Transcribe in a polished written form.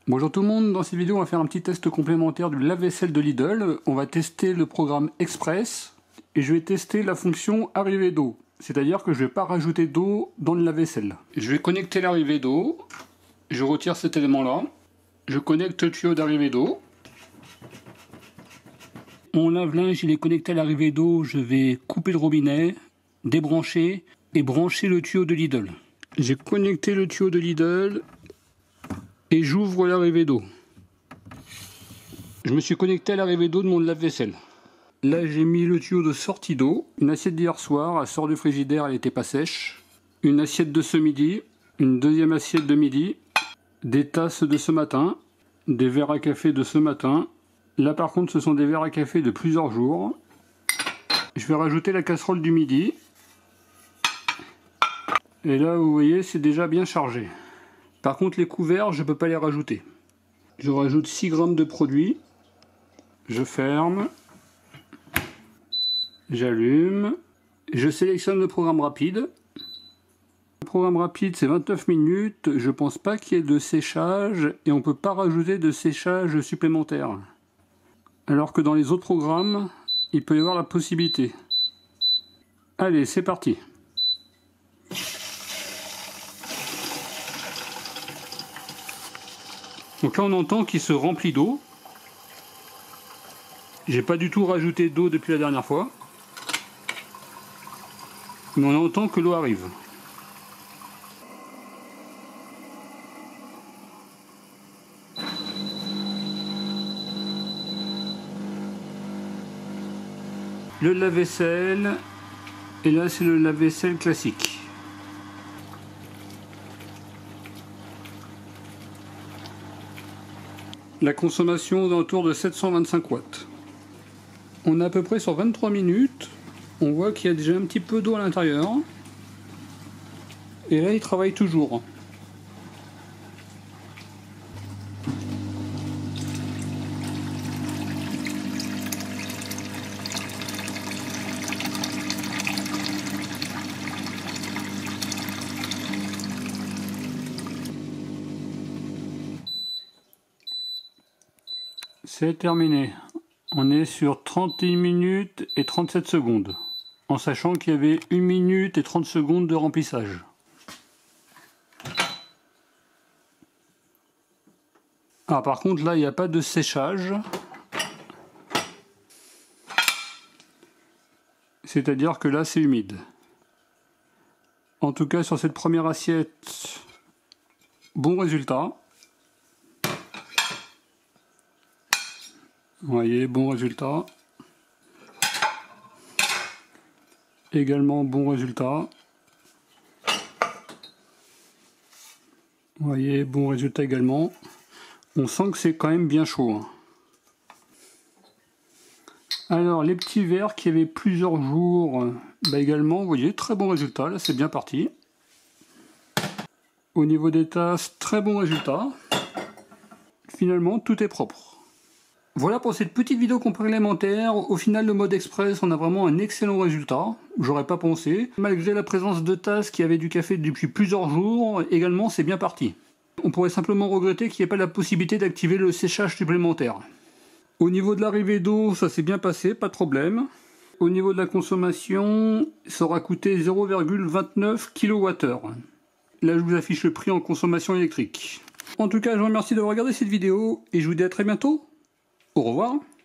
Bonjour tout le monde, dans cette vidéo on va faire un petit test complémentaire du lave-vaisselle de Lidl. On va tester le programme Express et je vais tester la fonction arrivée d'eau. C'est-à-dire que je ne vais pas rajouter d'eau dans le lave-vaisselle. Je vais connecter l'arrivée d'eau, je retire cet élément-là, je connecte le tuyau d'arrivée d'eau. Mon lave-linge il est connecté à l'arrivée d'eau, je vais couper le robinet, débrancher et brancher le tuyau de Lidl. J'ai connecté le tuyau de Lidl et j'ouvre l'arrivée d'eau. Je me suis connecté à l'arrivée d'eau de mon lave-vaisselle. Là j'ai mis le tuyau de sortie d'eau, une assiette d'hier soir, elle sort du frigidaire, elle n'était pas sèche, une assiette de ce midi, une deuxième assiette de midi, des tasses de ce matin, des verres à café de ce matin. Là par contre ce sont des verres à café de plusieurs jours. Je vais rajouter la casserole du midi. Et là vous voyez c'est déjà bien chargé. Par contre les couverts je ne peux pas les rajouter. Je rajoute 6 grammes de produit. Je ferme. J'allume. Je sélectionne le programme rapide. Le programme rapide c'est 29 minutes. Je pense pas qu'il y ait de séchage et on ne peut pas rajouter de séchage supplémentaire. Alors que dans les autres programmes, il peut y avoir la possibilité. Allez, c'est parti. Donc là on entend qu'il se remplit d'eau. J'ai pas du tout rajouté d'eau depuis la dernière fois. Mais on entend que l'eau arrive. Le lave-vaisselle, et là c'est le lave-vaisselle classique. La consommation d'entour de 725 watts. On est à peu près sur 23 minutes. On voit qu'il y a déjà un petit peu d'eau à l'intérieur. Et là il travaille toujours. C'est terminé. On est sur 31 minutes et 37 secondes. En sachant qu'il y avait 1 minute et 30 secondes de remplissage. Ah, par contre là il n'y a pas de séchage. C'est-à-dire que là c'est humide. En tout cas sur cette première assiette, bon résultat. Vous voyez, bon résultat. Également bon résultat. Vous voyez, bon résultat également. On sent que c'est quand même bien chaud. Alors, les petits verres qui avaient plusieurs jours, également, vous voyez, très bon résultat. Là, c'est bien parti. Au niveau des tasses, très bon résultat. Finalement, tout est propre. Voilà pour cette petite vidéo complémentaire. Au final, le mode express, on a vraiment un excellent résultat. J'aurais pas pensé. Malgré la présence de tasses qui avaient du café depuis plusieurs jours, également, c'est bien parti. On pourrait simplement regretter qu'il n'y ait pas la possibilité d'activer le séchage supplémentaire. Au niveau de l'arrivée d'eau, ça s'est bien passé, pas de problème. Au niveau de la consommation, ça aura coûté 0,29 kWh. Là, je vous affiche le prix en consommation électrique. En tout cas, je vous remercie d'avoir regardé cette vidéo et je vous dis à très bientôt. Au revoir.